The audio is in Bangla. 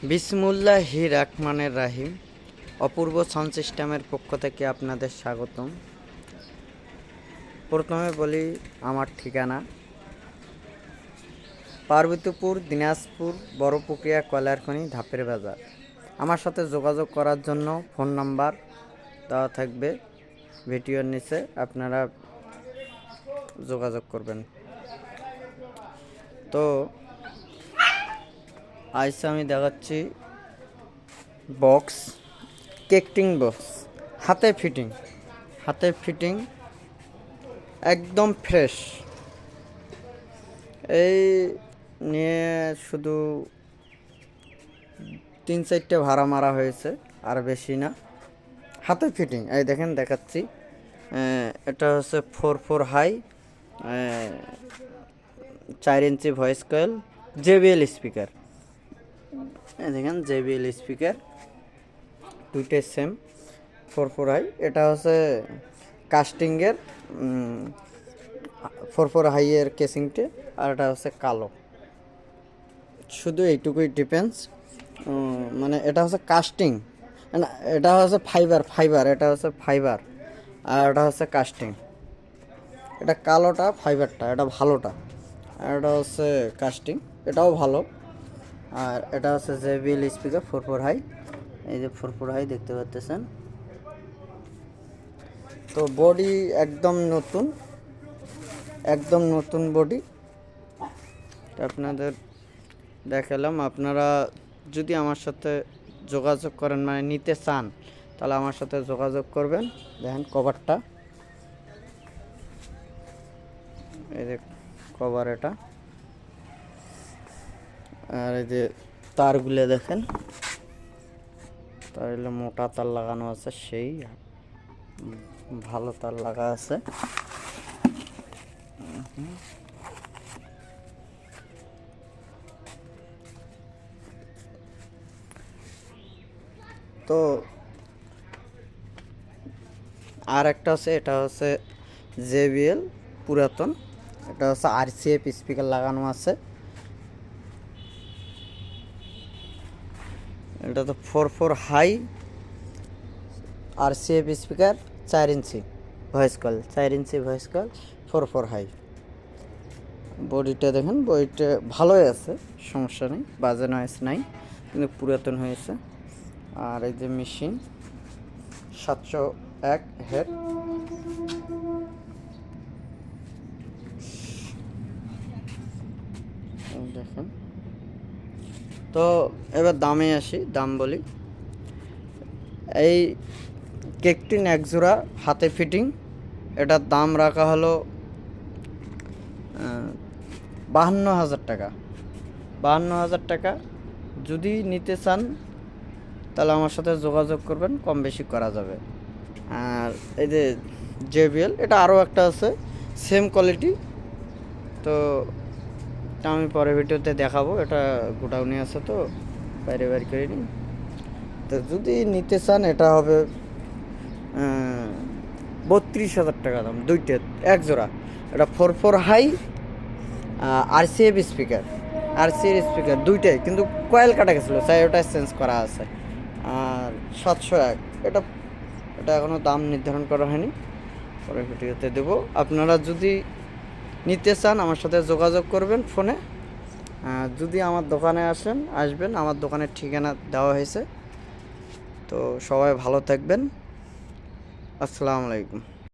বিসমুল্লাহি রহমানির রাহিম। অপূর্ব সাউন্ড সিস্টেমের পক্ষ থেকে আপনাদের স্বাগতম। প্রথমে বলি আমার ঠিকানা পার্বতীপুর, দিনাজপুর, বড়পুকুরিয়া, কয়লারখনি, ধাপের বাজার। আমার সাথে যোগাযোগ করার জন্য ফোন নাম্বার দেওয়া থাকবে ভিডিওর নিচে, আপনারা যোগাযোগ করবেন। তো আজ আমি দেখাচ্ছি বক্স, কেকটিং বক্স, হাতে ফিটিং একদম ফ্রেশ। এই নিয়ে শুধু 3-4টে ভাড়া মারা হয়েছে, আর বেশি না। হাতে ফিটিং এই দেখেন, দেখাচ্ছি। এটা হচ্ছে 4 high, 4 inch voice coil, JBL speaker. এই দেখেন JBL স্পিকার, দুইটাই সেম 4 হাই। এটা হচ্ছে কাস্টিংয়ের 4 হাইয়ের কেসিংটে, আর এটা হচ্ছে কালো। শুধু এইটুকুই ডিফেন্স, মানে এটা হচ্ছে কাস্টিং না, এটা হচ্ছে ফাইবার, এটা হচ্ছে ফাইবার, আর এটা হচ্ছে কাস্টিং। এটা কালোটা ফাইবারটা, এটা ভালোটা, আর এটা হচ্ছে কাস্টিং, এটাও ভালো। আর এটা হচ্ছে JBL স্পিকার 4 হাই। এই যে 4 হাই দেখতে পাচ্ছেন। তো বডি একদম নতুন বডি আপনাদের দেখালাম। আপনারা যদি আমার সাথে যোগাযোগ করেন, মানে নিতে চান, তাহলে আমার সাথে যোগাযোগ করবেন। দেখেন কভারটা, এই যে কভার এটা, আর এই যে তারগুলো দেখেন, তার হলো মোটা তার লাগানো আছে, সেই ভালো তার লাগা আছে। তো আর একটা আছে, এটা হচ্ছে JBL পুরাতন, এটা হচ্ছে RCF স্পিকার লাগানো আছে। এটা তো 4 high RCF speaker, 4 inch voice call, 4 inch voice call, 4 high. বডিটা দেখেন, বডিটা ভালোই আছে, সমস্যা নেই, বাজে নয়েস নাই, কিন্তু পুরাতন হয়েছে। আর এই যে মেশিন 701 হেড, দেখেন। তো এবার দামে আসি, দাম বলি। এই কেকটিন এক জোড়া হাতে ফিটিং, এটার দাম রাখা হলো 52,000 টাকা। 52,000 টাকা। যদি নিতে চান তাহলে আমার সাথে যোগাযোগ করবেন, কম বেশি করা যাবে। আর এই যে JBL, এটা আরও একটা আছে সেম কোয়ালিটি, তো আমি পরে ভিডিওতে দেখাবো। এটা গোডাউনে আছে, তো বাইরে বাইরে করিনি। তো যদি নিতে চান, এটা হবে 32,000 টাকা দাম, দুইটা এক জোড়া। এটা 4 হাই RCF স্পিকার দুইটাই, কিন্তু কয়েল কাটা গেছিলো, তাই ওটা চেঞ্জ করা আছে। আর 701, এটা এখনও দাম নির্ধারণ করা হয়নি, পরে ভিডিওতে দেবো। আপনারা যদি নিতে চান আমার সাথে যোগাযোগ করবেন ফোনে। যদি আমার দোকানে আসবেন, আমার দোকানের ঠিকানা দেওয়া হয়েছে। তো সবাই ভালো থাকবেন, আসসালামু আলাইকুম।